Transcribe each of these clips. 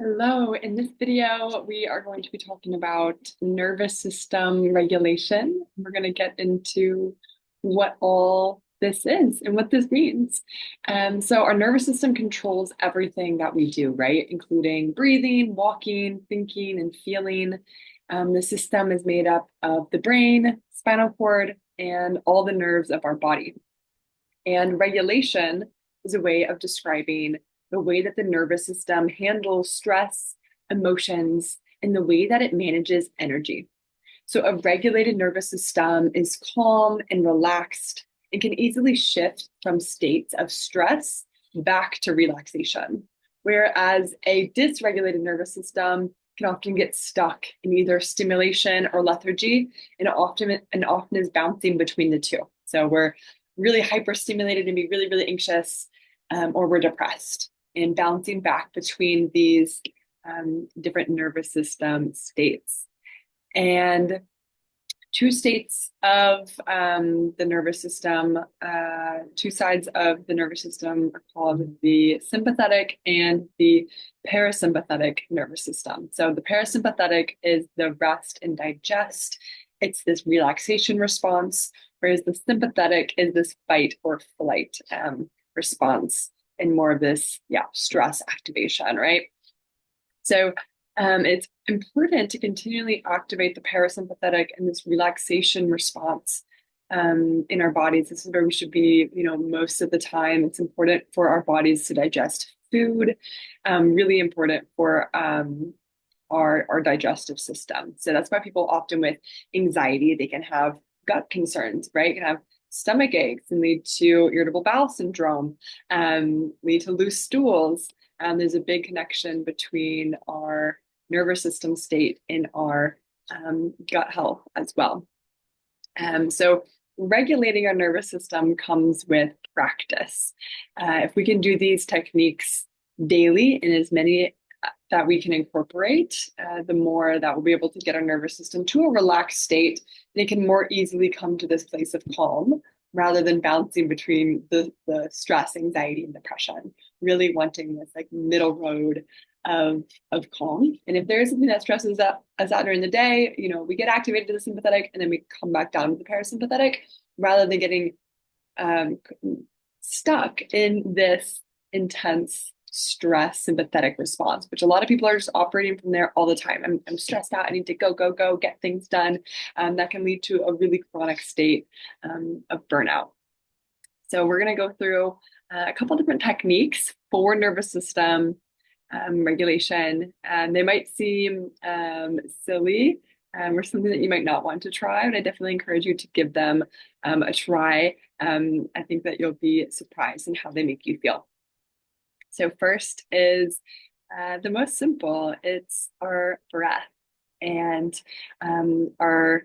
Hello, in this video, we are going to be talking about nervous system regulation. We're going to get into what all this is and what this means. So our nervous system controls everything that we do, right? Including breathing, walking, thinking, and feeling. The system is made up of the brain, spinal cord, and all the nerves of our body. And regulation is a way of describing the way that the nervous system handles stress, emotions, and the way that it manages energy. So, a regulated nervous system is calm and relaxed and can easily shift from states of stress back to relaxation. Whereas a dysregulated nervous system can often get stuck in either stimulation or lethargy, and often is bouncing between the two. So we're really hyperstimulated and be really, really anxious, or we're depressed, and bouncing back between these different nervous system states. And two states of the nervous system, two sides of the nervous system are called the sympathetic and the parasympathetic nervous system. So the parasympathetic is the rest and digest. It's this relaxation response, whereas the sympathetic is this fight or flight response and more of this, stress activation, right? So it's important to continually activate the parasympathetic and this relaxation response in our bodies. This is where we should be, most of the time. It's important for our bodies to digest food, really important for our digestive system. So that's why people often with anxiety, they can have gut concerns, right? Can have stomach aches and lead to irritable bowel syndrome, lead to loose stools. There's a big connection between our nervous system state and our gut health as well. So regulating our nervous system comes with practice. If we can do these techniques daily in as many that we can incorporate, the more that we'll be able to get our nervous system to a relaxed state, and it can more easily come to this place of calm rather than bouncing between the stress, anxiety, and depression. Really wanting this like middle road of calm. And if there is something that stresses us out during the day, we get activated to the sympathetic and then we come back down to the parasympathetic rather than getting um, stuck in this intense stress sympathetic response, which a lot of people are just operating from there all the time. I'm stressed out. I need to go, go, go, get things done. That can lead to a really chronic state of burnout. So we're going to go through a couple different techniques for nervous system regulation. And they might seem silly or something that you might not want to try, but I definitely encourage you to give them a try. I think that you'll be surprised in how they make you feel. So first is the most simple. It's our breath, and our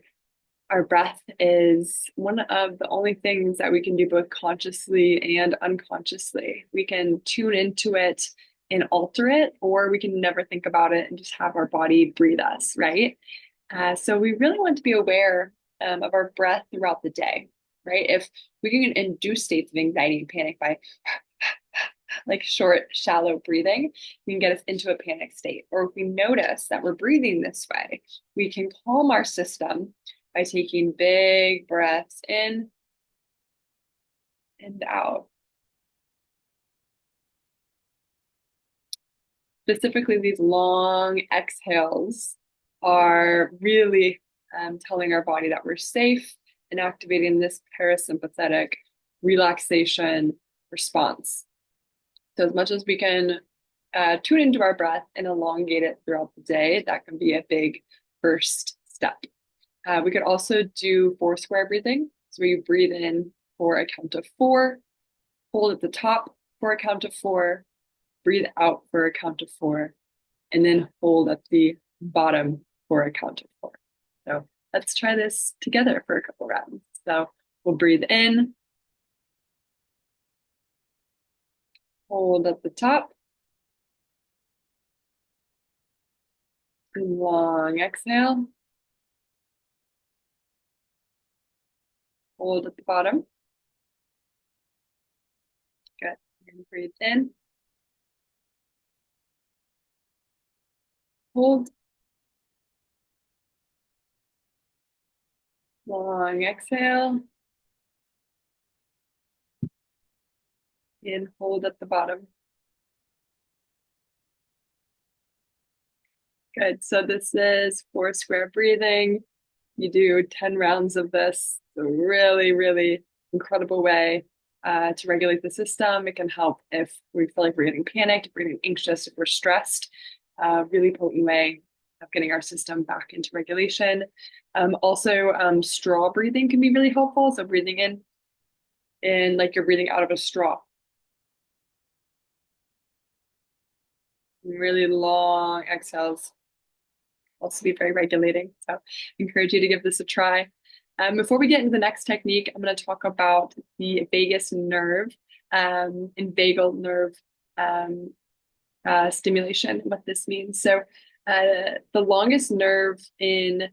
breath is one of the only things that we can do both consciously and unconsciously. We can tune into it and alter it, or we can never think about it and just have our body breathe us, right? So we really want to be aware of our breath throughout the day, right? If we can induce states of anxiety and panic by like short, shallow breathing, we can get us into a panic state. Or if we notice that we're breathing this way, we can calm our system by taking big breaths in and out. Specifically, these long exhales are really telling our body that we're safe and activating this parasympathetic relaxation response. So, as much as we can tune into our breath and elongate it throughout the day, that can be a big first step. We could also do 4 square breathing. So we breathe in for a count of 4, hold at the top for a count of 4, breathe out for a count of 4, and then hold at the bottom for a count of 4. So let's try this together for a couple rounds. So we'll breathe in, hold at the top, long exhale, hold at the bottom. Good. And breathe in, Hold. Long exhale. And hold at the bottom. Good. So this is 4 square breathing. You do 10 rounds of this. It's a really, really incredible way to regulate the system. It can help if we feel like we're getting panicked, if we're getting anxious, if we're stressed. Really potent way of getting our system back into regulation. Also, straw breathing can be really helpful. So breathing in like you're breathing out of a straw. Really long exhales. Also be very regulating. So I encourage you to give this a try. Before we get into the next technique, I'm going to talk about the vagus nerve and vagal nerve um, stimulation, what this means. So the longest nerve in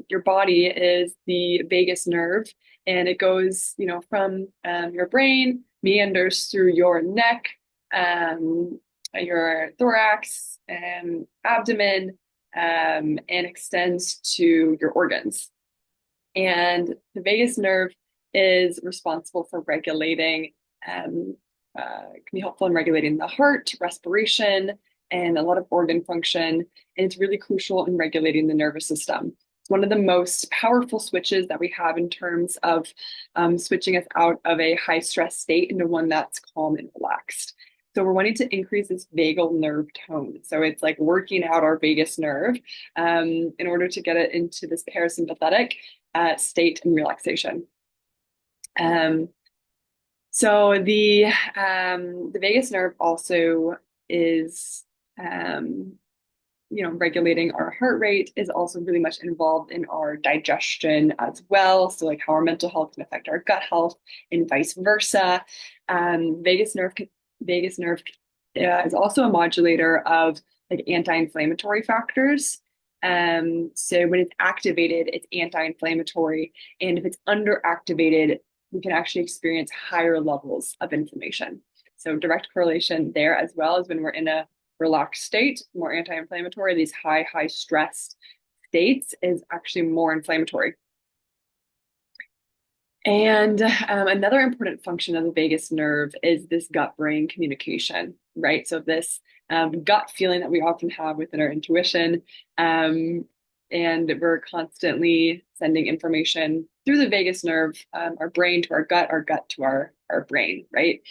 your body is the vagus nerve, and it goes, from your brain, meanders through your neck, your thorax, abdomen, and extends to your organs. And the vagus nerve is responsible for regulating, can be helpful in regulating the heart, respiration, and a lot of organ function. And it's really crucial in regulating the nervous system. It's one of the most powerful switches that we have in terms of switching us out of a high stress state into one that's calm and relaxed. So we're wanting to increase this vagal nerve tone. So it's like working out our vagus nerve in order to get it into this parasympathetic state and relaxation. So the vagus nerve also is regulating our heart rate, is also really much involved in our digestion as well. So like how our mental health can affect our gut health and vice versa. Vagus nerve is also a modulator of like anti-inflammatory factors. So when it's activated, it's anti-inflammatory, and if it's underactivated, we can actually experience higher levels of inflammation. So direct correlation there, as well as when we're in a relaxed state, more anti-inflammatory. These high stressed states is actually more inflammatory. And another important function of the vagus nerve is this gut-brain communication, right? So this gut feeling that we often have within our intuition, and we're constantly sending information through the vagus nerve, our brain to our gut to our brain, right?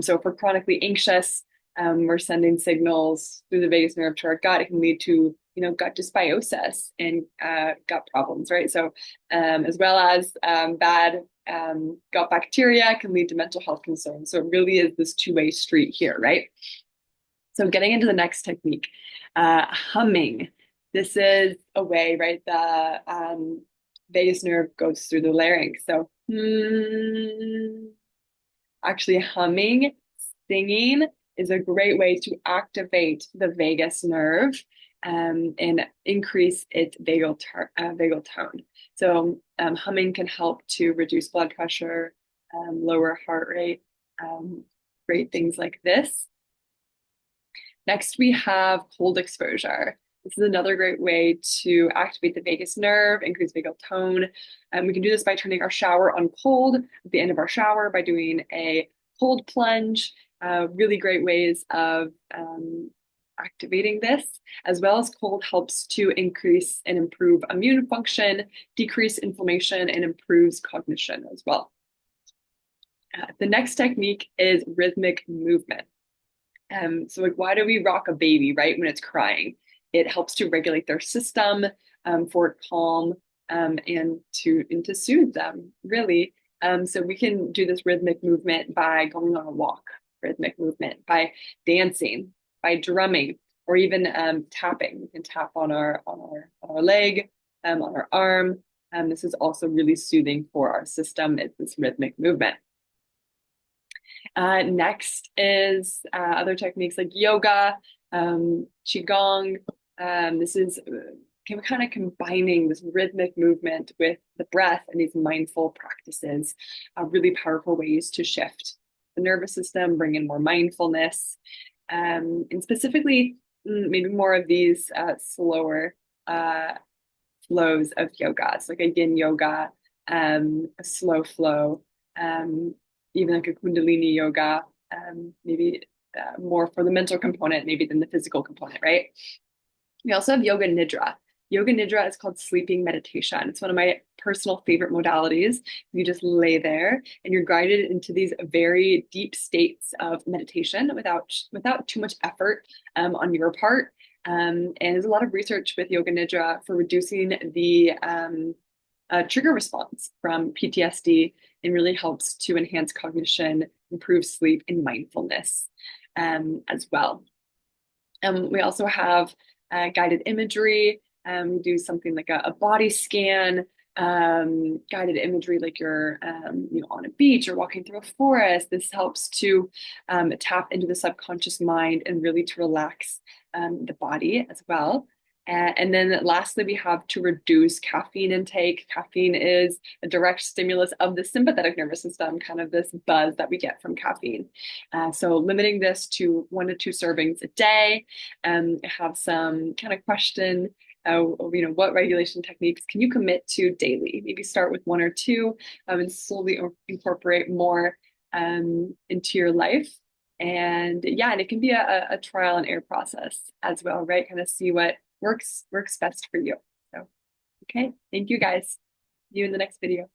So if we're chronically anxious, we're sending signals through the vagus nerve to our gut. It can lead to gut dysbiosis and gut problems, right? So as well as bad gut bacteria can lead to mental health concerns. So it really is this two-way street here, right? So getting into the next technique, humming. This is a way, right? The vagus nerve goes through the larynx. So actually humming, singing is a great way to activate the vagus nerve and increase its vagal tone. So humming can help to reduce blood pressure, lower heart rate, great things like this. Next, we have cold exposure. This is another great way to activate the vagus nerve, increase vagal tone. We can do this by turning our shower on cold at the end of our shower, by doing a cold plunge. Really great ways of activating this, as well as cold helps to increase and improve immune function, decrease inflammation, and improves cognition as well. The next technique is rhythmic movement. So like, why do we rock a baby, right, when it's crying? It helps to regulate their system, for calm, and to soothe them, really. So we can do this rhythmic movement by going on a walk, rhythmic movement by dancing, by drumming, or even tapping. We can tap on our leg, on our arm. This is also really soothing for our system. It's this rhythmic movement. Next is other techniques like yoga, qigong. This is kind of combining this rhythmic movement with the breath and these mindful practices, really powerful ways to shift the nervous system, bring in more mindfulness. And specifically, maybe more of these slower uh, flows of yoga. It's like a yin yoga, a slow flow, um, even like a Kundalini yoga, maybe more for the mental component, maybe than the physical component, right? We also have Yoga Nidra. Yoga Nidra is called sleeping meditation. It's one of my personal favorite modalities. You just lay there and you're guided into these very deep states of meditation without too much effort on your part. And there's a lot of research with Yoga Nidra for reducing the trigger response from PTSD and really helps to enhance cognition, improve sleep, and mindfulness as well. We also have guided imagery. We do something like a body scan, guided imagery like you're on a beach or walking through a forest. This helps to tap into the subconscious mind and really to relax the body as well. And then lastly, we have to reduce caffeine intake. Caffeine is a direct stimulus of the sympathetic nervous system, kind of this buzz that we get from caffeine. So limiting this to 1 to 2 servings a day. Have some kind of question, what regulation techniques can you commit to daily? Maybe start with 1 or 2 and slowly incorporate more into your life. And yeah, and it can be a trial and error process as well, right? Kind of see what works best for you. So, okay, thank you guys. See you in the next video.